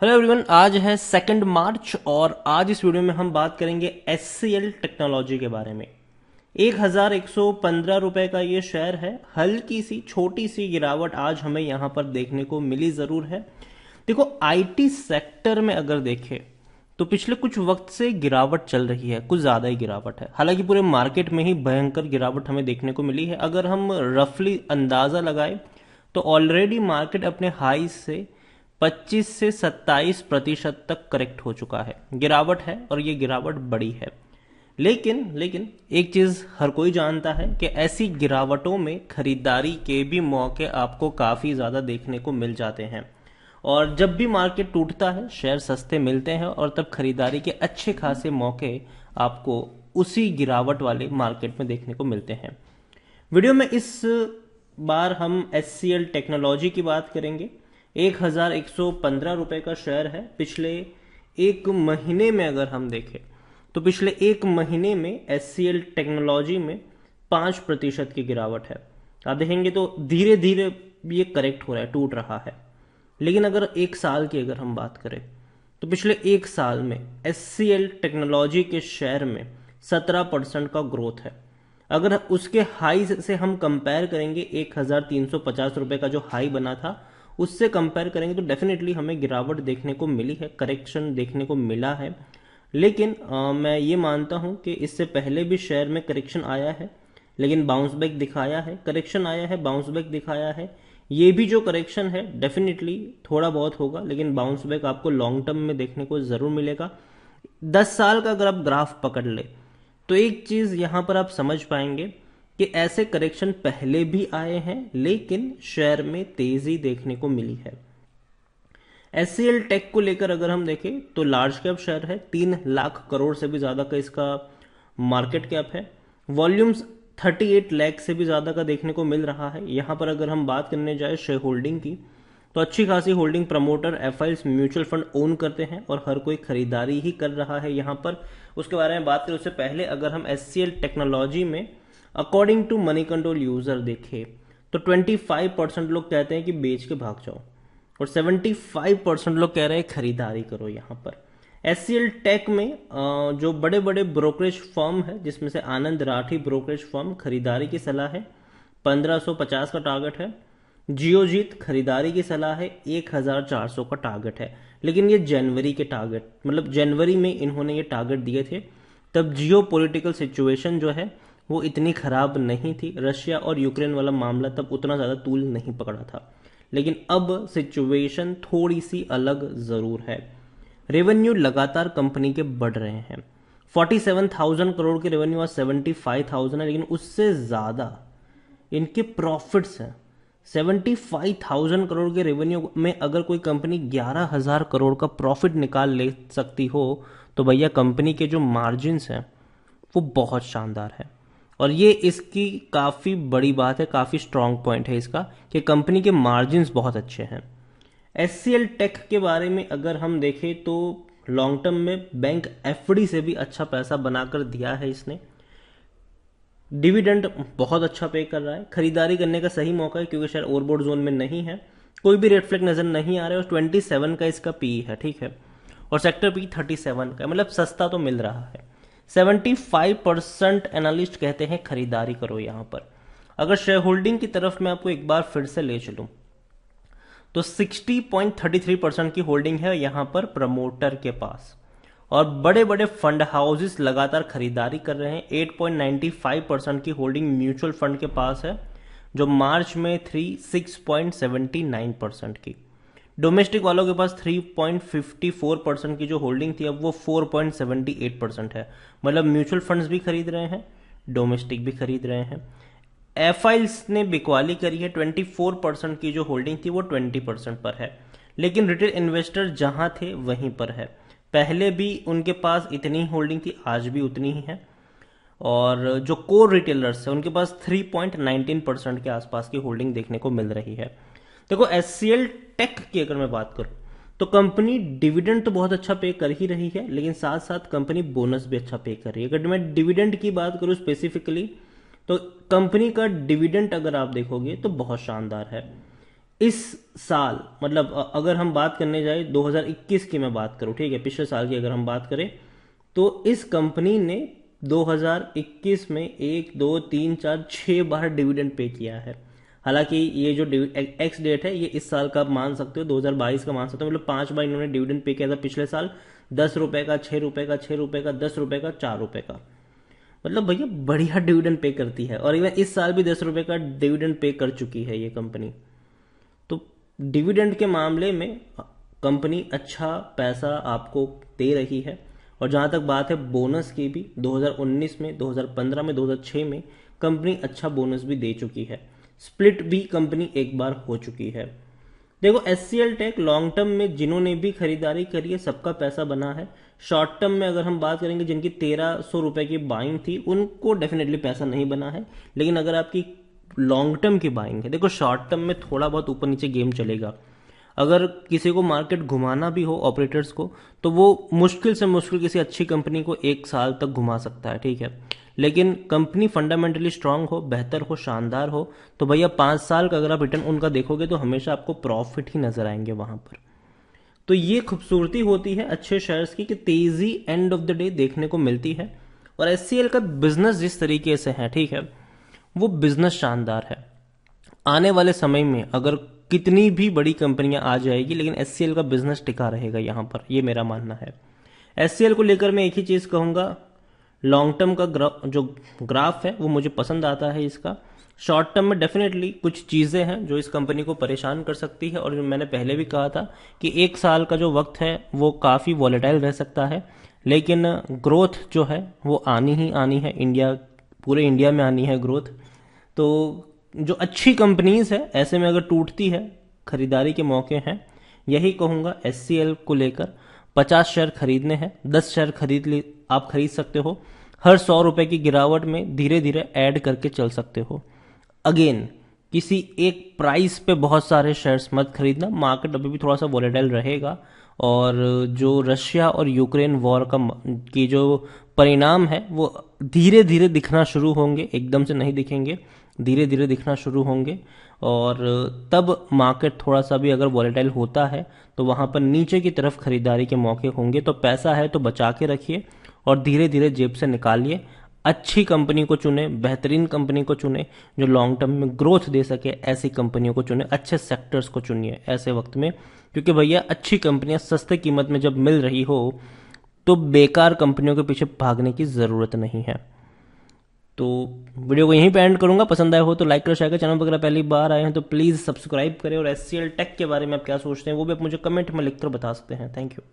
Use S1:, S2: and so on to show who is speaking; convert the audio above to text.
S1: Hello everyone, आज है 2 मार्च और आज इस वीडियो में हम बात करेंगे एचसीएल टेक्नोलॉजी के बारे में। 1115 रुपए का ये शेयर है। हल्की सी छोटी सी गिरावट आज हमें यहाँ पर देखने को मिली जरूर है। देखो, आईटी सेक्टर में अगर देखें तो पिछले कुछ वक्त से गिरावट चल रही है, कुछ ज्यादा ही गिरावट है। हालांकि पूरे मार्केट में ही भयंकर गिरावट हमें देखने को मिली है। अगर हम रफली अंदाजा लगाए तो ऑलरेडी मार्केट अपने हाई से 25 से 27% तक करेक्ट हो चुका है। गिरावट है और ये गिरावट बड़ी है। लेकिन एक चीज हर कोई जानता है कि ऐसी गिरावटों में खरीदारी के भी मौके आपको काफी ज्यादा देखने को मिल जाते हैं। और जब भी मार्केट टूटता है, शेयर सस्ते मिलते हैं और तब खरीदारी के अच्छे खासे मौके आपको उसी गिरावट वाले मार्केट में देखने को मिलते हैं। वीडियो में इस बार हम एचसीएल टेक्नोलॉजी की बात करेंगे। 1115 रुपए का शेयर है। पिछले एक महीने में अगर हम देखें तो पिछले एक महीने में एचसीएल टेक्नोलॉजी में 5% की गिरावट है। आप देखेंगे तो धीरे धीरे ये करेक्ट हो रहा है, टूट रहा है। लेकिन अगर एक साल की अगर हम बात करें तो पिछले एक साल में एचसीएल टेक्नोलॉजी के शेयर में 17% का ग्रोथ है। अगर उसके हाई से हम कंपेयर करेंगे, 1350 रुपए का जो हाई बना था उससे कंपेयर करेंगे तो डेफिनेटली हमें गिरावट देखने को मिली है, करेक्शन देखने को मिला है। लेकिन मैं ये मानता हूं कि इससे पहले भी शेयर में करेक्शन आया है, लेकिन बाउंस बैक दिखाया है। करेक्शन आया है, बाउंस बैक दिखाया है। ये भी जो करेक्शन है डेफिनेटली थोड़ा बहुत होगा, लेकिन बाउंस बैक आपको लॉन्ग टर्म में देखने को जरूर मिलेगा। 10 साल का अगर आप ग्राफ पकड़ ले तो एक चीज यहां पर आप समझ पाएंगे कि ऐसे करेक्शन पहले भी आए हैं, लेकिन शेयर में तेजी देखने को मिली है। एचसीएल टेक को लेकर अगर हम देखें तो लार्ज कैप शेयर है। 3 लाख करोड़ से भी ज्यादा का इसका मार्केट कैप है। वॉल्यूम्स 38 लाख से भी ज्यादा का देखने को मिल रहा है। यहां पर अगर हम बात करने जाए शेयर होल्डिंग की तो अच्छी खासी holding promoter FIS mutual fund own करते हैं और हर कोई खरीदारी ही कर रहा है यहां पर। उसके बारे में बात करें उससे पहले अगर हम एचसीएल टेक्नोलॉजी में according to money control user देखे तो 25% लोग कहते हैं कि बेच के भाग जाओ और 75% लोग कह रहे हैं खरीदारी करो। यहां पर एचसीएल टेक में जो बड़े बड़े ब्रोकरेज फर्म है, जिसमें से आनंद राठी ब्रोकरेज फर्म, खरीदारी की सलाह है। 1550 का टारगेट है। जियोजीत खरीदारी की सलाह है, 1400 का टारगेट है। लेकिन ये जनवरी के टारगेट, मतलब जनवरी में इन्होंने ये टारगेट दिए थे, तब जियो पॉलिटिकल सिचुएशन जो है वो इतनी खराब नहीं थी। रशिया और यूक्रेन वाला मामला तब उतना ज्यादा तूल नहीं पकड़ा था। लेकिन अब सिचुएशन थोड़ी सी अलग जरूर है। रेवेन्यू लगातार कंपनी के बढ़ रहे हैं। 47,000 करोड़ के रेवेन्यू आज 75,000 है, लेकिन उससे ज्यादा इनके प्रॉफिट्स हैं। 75,000 करोड़ के रेवेन्यू में अगर कोई कंपनी 11,000 करोड़ का प्रॉफिट निकाल ले सकती हो तो भैया कंपनी के जो मार्जिन्स हैं वो बहुत शानदार है। और ये इसकी काफी बड़ी बात है, काफी स्ट्रांग पॉइंट है इसका कि कंपनी के मार्जिन्स बहुत अच्छे हैं। एचसीएल टेक के बारे में अगर हम देखें तो लॉन्ग टर्म में बैंक एफडी से भी अच्छा पैसा बनाकर दिया है इसने। डिविडेंड बहुत अच्छा पे कर रहा है। खरीदारी करने का सही मौका है क्योंकि शेयर ओवरबॉट जोन में नहीं है। कोई भी रेड फ्लैग नजर नहीं आ रहा है और 27 का इसका पी है, ठीक है। और सेक्टर पी 37 का, मतलब सस्ता तो मिल रहा है। 75% एनालिस्ट कहते हैं खरीदारी करो यहां पर। अगर शेयर होल्डिंग की तरफ मैं आपको एक बार फिर से ले चलूं तो 60.33% की होल्डिंग है यहां पर प्रमोटर के पास और बड़े बड़े फंड हाउसेस लगातार खरीदारी कर रहे हैं। 8.95% की होल्डिंग म्यूचुअल फंड के पास है, जो मार्च में 6.79% की। डोमेस्टिक वालों के पास 3.54% की जो होल्डिंग थी अब वो 4.78% है। मतलब म्यूचुअल फंड्स भी खरीद रहे हैं, डोमेस्टिक भी खरीद रहे हैं। एफआईएस ने बिकवाली करी है। 24% की जो होल्डिंग थी वो 20% पर है, लेकिन रिटेल इन्वेस्टर जहां थे वहीं पर है। पहले भी उनके पास इतनी ही होल्डिंग थी, आज भी उतनी ही है। और जो कोर रिटेलर्स है उनके पास 3.19% के आसपास की होल्डिंग देखने को मिल रही है। देखो, एचसीएल टेक की अगर मैं बात करूं तो कंपनी डिविडेंड तो बहुत अच्छा पे कर ही रही है, लेकिन साथ साथ कंपनी बोनस भी अच्छा पे कर रही है। अगर मैं डिविडेंड की बात करूं स्पेसिफिकली तो कंपनी का डिविडेंड अगर आप देखोगे तो बहुत शानदार है। इस साल मतलब अगर हम बात करने जाए 2021 की मैं बात करूं, ठीक है, पिछले साल की अगर हम बात करें, तो इस कंपनी ने 2021 में 1 2 3 4 6 बार डिविडेंड पे किया है। हालांकि ये जो एक्स डेट है ये इस साल का आप मान सकते हो, 2022 का मान सकते हो, मतलब 5 बार इन्होंने डिविडेंड पे किया था पिछले साल। 10 रुपए का, 6 रुपए का, 6 रुपए का, 10 रुपए का, 4 रुपए का। मतलब भैया बढ़िया डिविडेंड पे करती है, और इवन इस साल भी 10 रुपए का डिविडेंड पे कर चुकी है ये कंपनी। तो डिविडेंड के मामले में कंपनी अच्छा पैसा आपको दे रही है। और जहां तक बात है बोनस की भी, 2019 में, 2015 में, 2006 में कंपनी अच्छा बोनस भी दे चुकी है। स्प्लिट भी कंपनी एक बार हो चुकी है। देखो एचसीएल टेक लॉन्ग टर्म में जिन्होंने भी खरीदारी करी है सबका पैसा बना है। शॉर्ट टर्म में अगर हम बात करेंगे जिनकी 1300 रुपए की बाइंग थी उनको डेफिनेटली पैसा नहीं बना है। लेकिन अगर आपकी लॉन्ग टर्म की बाइंग है, देखो शॉर्ट टर्म में थोड़ा बहुत ऊपर नीचे गेम चलेगा। अगर किसी को मार्केट घुमाना भी हो ऑपरेटर्स को, तो वो मुश्किल से मुश्किल किसी अच्छी कंपनी को 1 साल तक घुमा सकता है, ठीक है। लेकिन कंपनी फंडामेंटली स्ट्रांग हो, बेहतर हो, शानदार हो, तो भैया 5 साल का अगर आप रिटर्न उनका देखोगे तो हमेशा आपको प्रॉफिट ही नजर आएंगे वहां पर। तो ये खूबसूरती होती है अच्छे शेयर्स की कि तेजी एंड ऑफ द डे देखने को मिलती है। और एचसीएल का बिजनेस जिस तरीके से है, ठीक है, वो बिजनेस शानदार है। आने वाले समय में अगर कितनी भी बड़ी कंपनियां आ जाएगी लेकिन एचसीएल का बिजनेस टिका रहेगा यहां पर, ये मेरा मानना है। एचसीएल को लेकर मैं एक ही चीज कहूंगा, लॉन्ग टर्म का जो ग्राफ है वो मुझे पसंद आता है इसका। शॉर्ट टर्म में डेफिनेटली कुछ चीजें हैं जो इस कंपनी को परेशान कर सकती है, और जो मैंने पहले भी कहा था कि 1 साल का जो वक्त है वो काफी वॉलेटाइल रह सकता है। लेकिन ग्रोथ जो है वो आनी ही आनी है, इंडिया, पूरे इंडिया में आनी है ग्रोथ। तो जो अच्छी कंपनीज है ऐसे में अगर टूटती है, खरीदारी के मौके हैं। यही कहूंगा एचसीएल को लेकर, 50 शेयर खरीदने हैं, 10 शेयर आप खरीद सकते हो। हर 100 रुपए की गिरावट में धीरे धीरे ऐड करके चल सकते हो। अगेन किसी एक प्राइस पे बहुत सारे शेयर्स मत खरीदना, मार्केट अभी भी थोड़ा सा वॉलेटाइल रहेगा। और जो रशिया और यूक्रेन वॉर की जो परिणाम है वो धीरे धीरे दिखना शुरू होंगे, एकदम से नहीं दिखेंगे, धीरे धीरे दिखना शुरू होंगे। और तब मार्केट थोड़ा सा भी अगर वॉलेटाइल होता है तो वहां पर नीचे की तरफ खरीदारी के मौके होंगे। तो पैसा है तो बचा के रखिए और धीरे धीरे जेब से निकालिए। अच्छी कंपनी को चुने, बेहतरीन कंपनी को चुने जो लॉन्ग टर्म में ग्रोथ दे सके, ऐसी कंपनियों को चुने, अच्छे सेक्टर्स को चुनिए ऐसे वक्त में। क्योंकि भैया अच्छी कंपनियां सस्ते कीमत में जब मिल रही हो तो बेकार कंपनियों के पीछे भागने की जरूरत नहीं है। तो वीडियो को यहीं पे एंड करूंगा। पसंद आया हो तो लाइक करो, शेयर करो। चैनल पर अगर पहली बार आए हैं तो प्लीज सब्सक्राइब करें। और एचसीएल टेक के बारे में आप क्या सोचते हैं वो भी आप मुझे कमेंट में लिखकर बता सकते हैं। Thank you.